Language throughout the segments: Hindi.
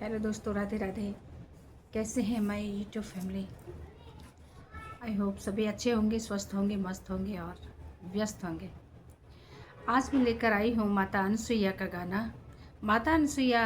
हेलो दोस्तों, राधे राधे। कैसे हैं my YouTube family? I hope सभी अच्छे होंगे, स्वस्थ होंगे, मस्त होंगे और व्यस्त होंगे। आज मैं लेकर आई हूँ माता अनसुईया का गाना। माता अनसुईया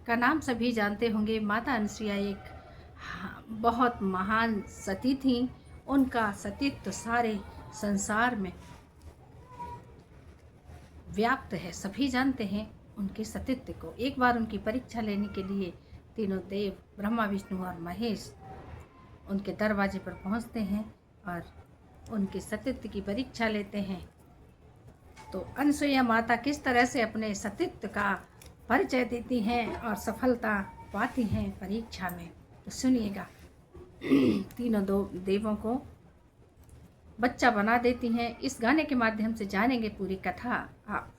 का नाम सभी जानते होंगे। माता अनसुईया एक बहुत महान सती थी। उनका सतीत्व सारे संसार में व्याप्त है, सभी जानते हैं उनके सतीत्व को। एक बार उनकी परीक्षा लेने के लिए तीनों देव ब्रह्मा, विष्णु और महेश उनके दरवाजे पर पहुंचते हैं और उनके सतीत्व की परीक्षा लेते हैं। तो अनसुईया माता किस तरह से अपने सतीत्व का परिचय देती हैं और सफलता पाती हैं परीक्षा में, तो सुनिएगा। तीनों देवों को बच्चा बना देती हैं। इस गाने के माध्यम से जानेंगे पूरी कथा आप।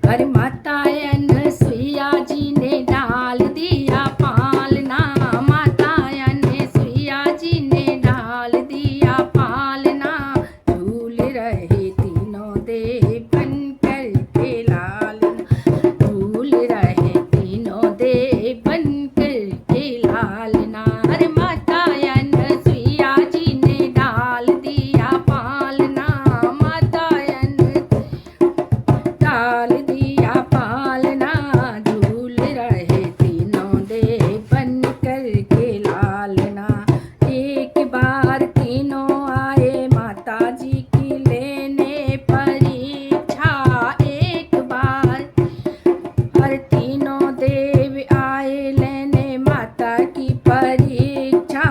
अरे माता अनसुईया जी ने डाल दिया पालना, माता अनसुईया जी ने डाल दिया पालना। झूल रहे तीनों देव बन कर के लालना, झूल रहे तीनों देव बन कर के लालना। अरे माता अनसुईया जी ने डाल दिया पालना, माता डाल दिया पालना। झूल रहे तीनों देव बन कर के लालना। एक बार तीनों आए माता जी की लेने परीक्षा। एक बार हर तीनों देव आए लेने माता की परीक्षा।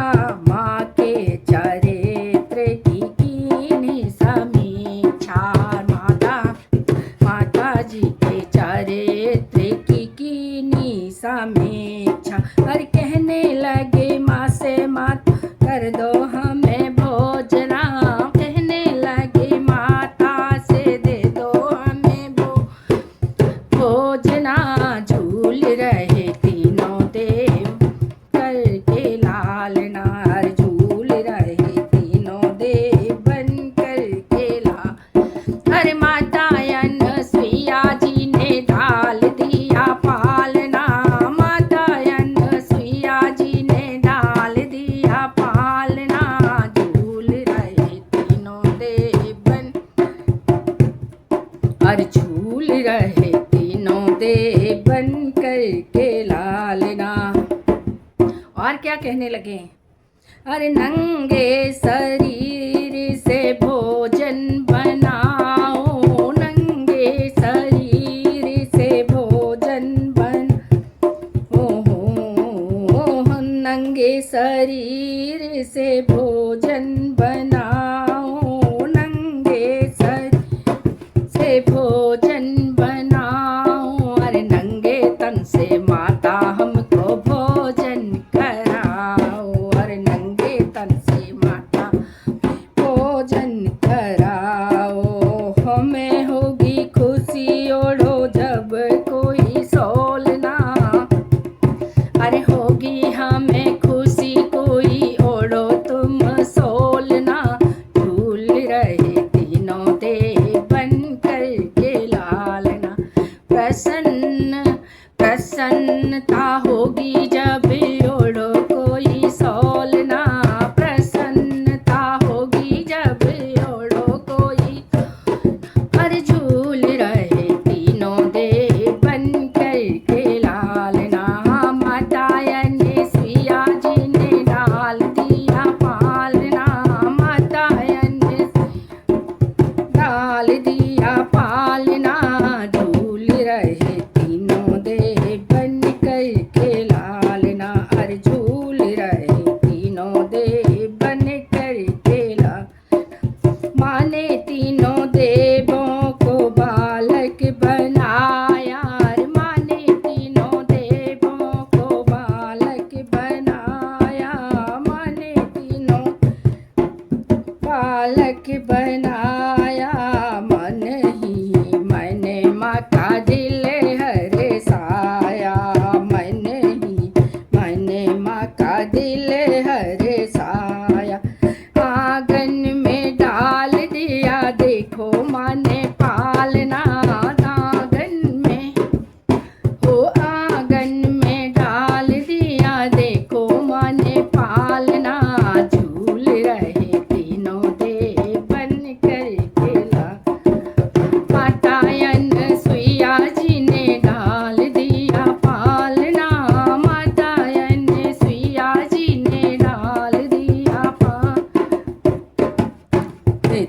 माँ के चरित्र की कीनी समीक्षा, माता जी के चरित्र की कीनी समीक्षा। हर कहने लगे माँ से, माता कर दो हमें भोजना। कहने लगे माता से दे दो हमें भोजना। झूल रहे तीनों देव करके लालना, झूल रहे तीनों देव बन करके लाल। हर माता अनसुईया जी ने डाल दिया पालना, माता अनसुईया जी ने डाल दिया पालना। झूल रहे तीनों देव बन और झूल रहे तीनों देव बन कर के लालना। और क्या कहने लगे? अरे नंगे शरीर से भोजन बनाओ, नंगे शरीर से भोजन नंगे शरीर से भोजन बनाओ, नंगे शरीर से भोजन बनाओ। अरे नंगे तन से माता हमको भोजन कराओ, अरे नंगे तन से माता भोजन कराओ। हमें होगी खुशी ओढ़ो जब कोई सोलना, अरे होगी हमें खुशी कोई ओढ़ो तुम सोलना। झूल रहे तीनों देव बन कर के लालना। प्रसन्नता होगी जब ओढ़ो कोई सोलना, प्रसन्नता होगी जब ओढ़ो कोई। पर झूल रहे तीनों देव बन कर के लालना। माता अनसुईया जी ने डाल दिया पालना, माता डाल दिया पालना। झूल रहे तीनों देव बन कर के लालना, अरे झूल रहे तीनों देव बन कर के लालना। माँ ने तीनों देवों को बालक बनाया, माँ ने तीनों देवों को बालक बनाया। माँ ने तीनों बालक बनाया। मन ही मैंने माँ का दिल हरसाया, मन ही मैंने माँ का दिल हरसाया। आंगन में डाल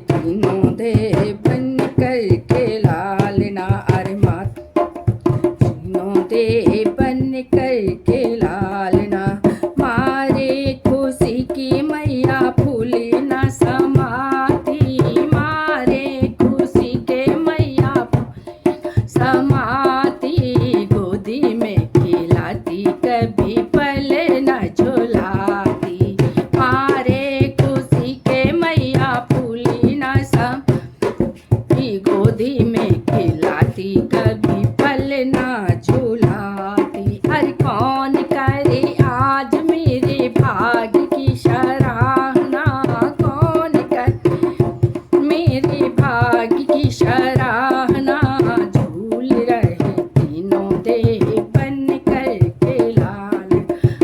तीनों देव बन कर के लालना, अरे माता तीनों देव बन कर के लालना, मारे खुशी की मैया फूली न समाती, मारे खुशी के मैया समाती, गोदी में खिलाती कभी पल न झुलाती, मारे खुशी के मैया फूली न समाती, गोदी में खिलाती कभी पल न झुलाती। अरे कौन करे आज मेरे भाग्य की सराहना, कौन करे मेरे भाग्य की सराहना, झूल रहे तीनों देव बन कर के लाल।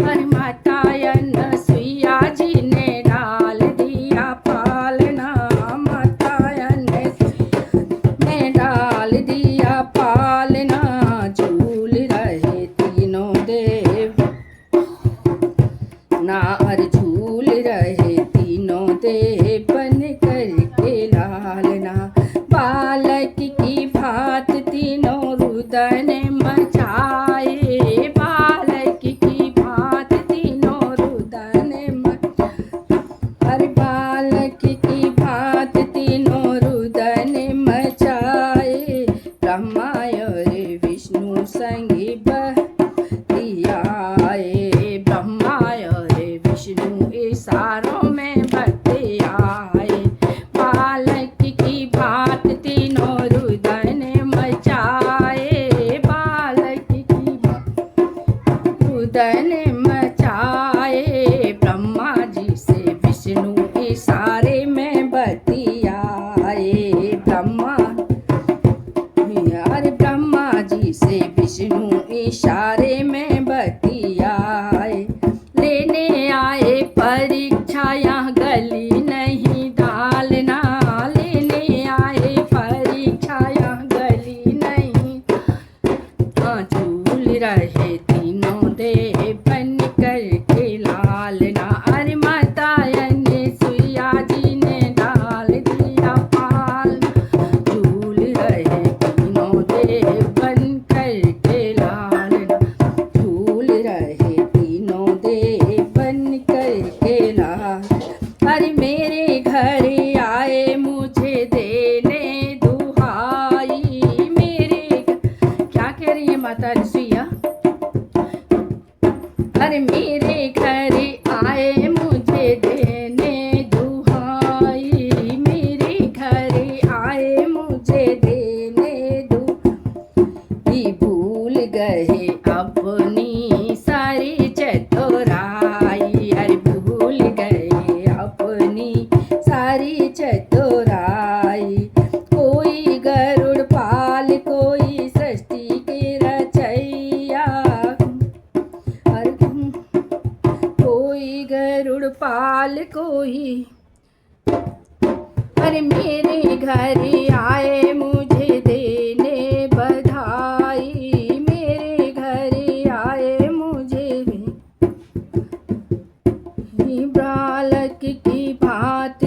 अरे माता अनसुईया जी ने डाल दिया पालना, माता अनसुईया ने डाल दिया पालना, झूल रहे तीनों देव ना, अरे झूल रहे तीनों देव बन कर के लालना, बालक की भात तीनों रुदन मचाए, बालक की भात तीनों रुदन अरे बालक की भात तीनों रुदन मचाए, ब्रह्मा और विष्णु संगी बतियाए, ब्रह्मा और विष्णु इशारों में बतियाए, बालक की भात तीनों रुदन मचाए, बालक की रुदन मचाए, ब्रह्मा जी से विष्णु इशारे में बतियाए, ब्रह्मा यार ब्रह्मा जी से विष्णु इशारे में बतियाए, लेने आए परीक्षा यहाँ गली नहीं डालना, लेने आए परीक्षा यहाँ गली नहीं, झूल रहे तीनों देव बन कर के लालना, अरे माता अनसुईया जी ने डाल दिया पाल, झूल रहे तीनों देव बन कर के लालना, झूल रहे तीनों देव बन कर के लाल। अरे मेरे घर आए मुझे देने दुहाई, मेरे क्या कह रही है माता अनसुईया, अरे मेरे घर आए मुझे देने दुहाई, मेरे घर आए मुझे देने दुहाई, भूल गए अपनी सारी चतुराई, अरे भूल गए अपनी सारी चतुराई, कोई गरुड़ पाल कोई सृष्टि के रचैया, कोई गरुड़ पाल कोई, अरे मेरे घर आए मुझे देने बधाई, मेरे घर आए मुझे बालक की भात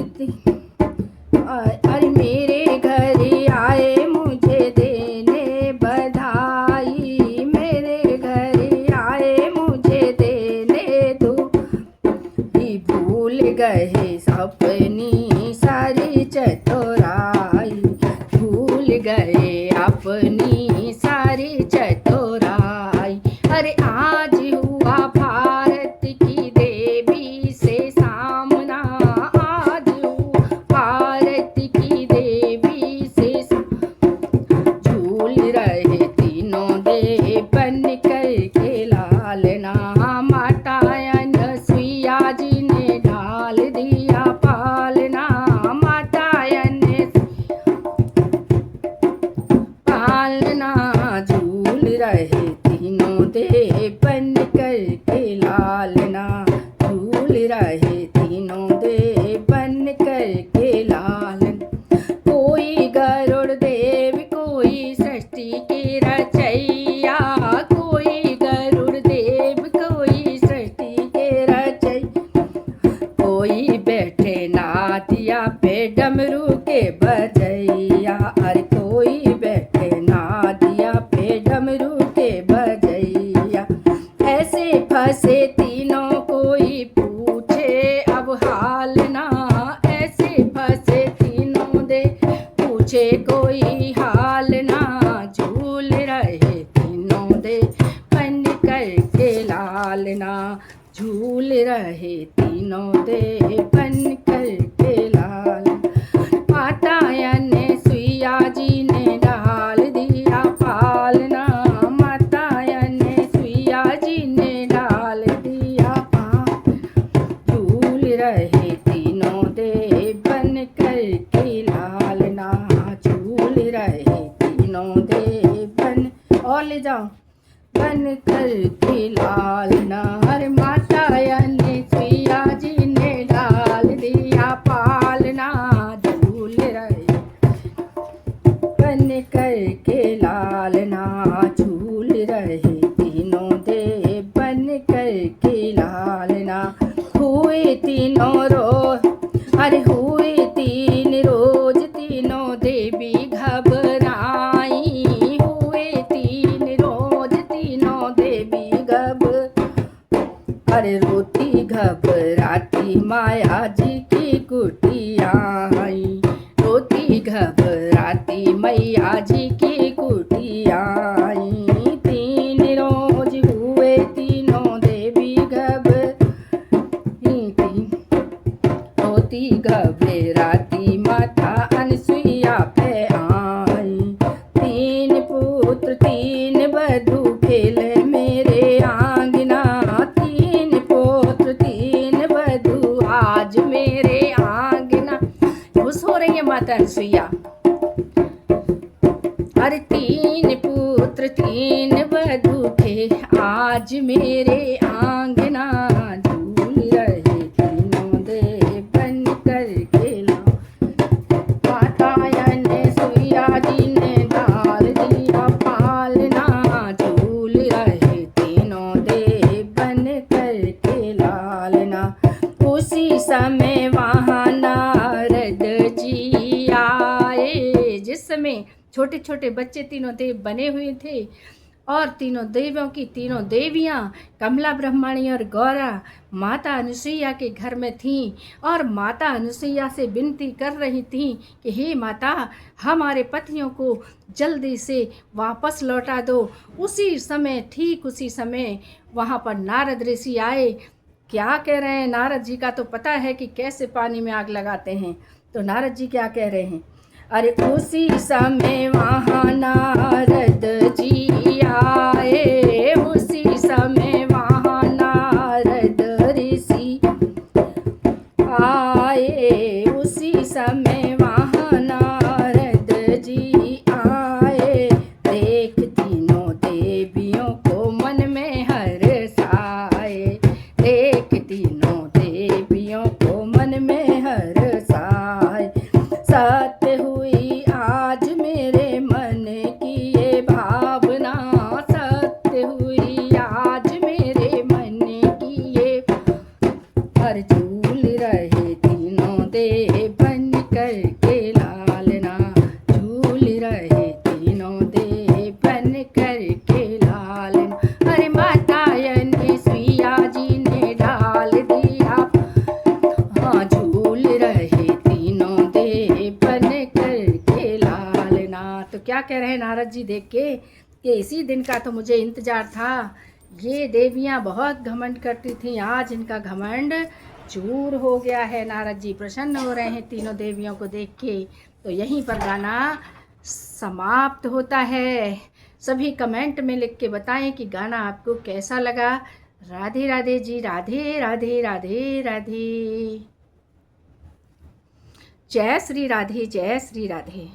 अरे मेरे घर आए मुझे देने बधाई, मेरे घर आए मुझे देने दो, भूल गए अपनी सारी चतुराई, भूल गए अपनी सारी चतुराई, अरे आज हुआ भारत की देवी से सामना, आज हुआ भारत पे डमरू के बजैया, अरे कोई बैठे नादिया पे डमरू के बजैया। ऐसे फंसे तीनों कोई पूछे अब हाल ना, ऐसे फंसे तीनों दे पूछे कोई हाल ना। झूल रहे तीनों दे बन करके लाल ना, झूल रहे तीनों दे बन करके लाल। माता ने सुइया जी ने डाल दिया पालना, माता ने सुइया जी ने डाल दिया पाल। झूल रहे तीनों दे बन करके लाल ना, झूल रहे तीनों दे बन, और ले जाओ, बन करके लाल ना। हर माता ने सुइया जी ने डाल दिया पालना, झूल रहे बन करके लाल ना, झूल रहे तीनों दे बन करके लाल ना। हुए तीनों रोज, अरे हुए तीन रोज तीनों देवी घबराई, हुए तीन रोज तीनों देवी अरे रोती घबराती माया जी की कुटिया आई, रोती घबराती मैया जी की कुटिया आई। तीन रोज हुए तीनों देवी रोती घबराती माता अनसुईया पे आई। तीन पुत्र तीन बधू खेले मेरे आंगना, तीन पुत्र तीन बधू आज मेरे आंगना। खुश हो रही है माता अनसुईया। अरे तीन पुत्र तीन बधू थे आज मेरे आंगना, झूल रहे तीनों दे बन करके लाल। माता ने सुइया जी ने डाल दिया पालना, झूल रहे तीनों दे बन करके लाल ना। उसी समय वहाँ नारद जी आए, जिस समय छोटे छोटे बच्चे तीनों देव बने हुए थे, और तीनों देवों की तीनों देवियाँ कमला ब्रह्मणी और गौरा माता अनुसुईया के घर में थीं, और माता अनुसुईया से विनती कर रही थीं कि हे माता, हमारे पतियों को जल्दी से वापस लौटा दो। उसी समय, ठीक उसी समय वहाँ पर नारद ऋषि आए। क्या कह रहे हैं नारद जी का तो पता है कि कैसे पानी में आग लगाते हैं, तो नारद जी क्या कह रहे हैं। अरे उसी समय वहाँ नारद जी आए, उसी समय वहाँ नारद ऋषि आए, उसी समय वहाँ नारद जी आए। देख तीनों देवियों को मन में हर्ष आए, देख तीनों देवियों को मन में हर्ष आए। सत्य हुई आज मेरे मन की ये भावना, सत्य हुई आज मेरे मन की ये। हर झूल रहे तीनों दे बन करके लाल ना, झूल रहे तीनों दे बन करके लाल ना। अरे माता ने सुइया जी ने डाल दिया, हाँ झूल रहे तीनों दे बन करके लाल ना। तो क्या कह रहे हैं नारद जी देख के कि इसी दिन का तो मुझे इंतजार था। ये देवियाँ बहुत घमंड करती थीं, आज इनका घमंड चूर हो गया है। नारद जी प्रसन्न हो रहे हैं तीनों देवियों को देख के। तो यहीं पर गाना समाप्त होता है। सभी कमेंट में लिख के बताएं कि गाना आपको कैसा लगा। राधे राधे जी, राधे राधे राधे राधे। जय श्री राधे, जय श्री राधे।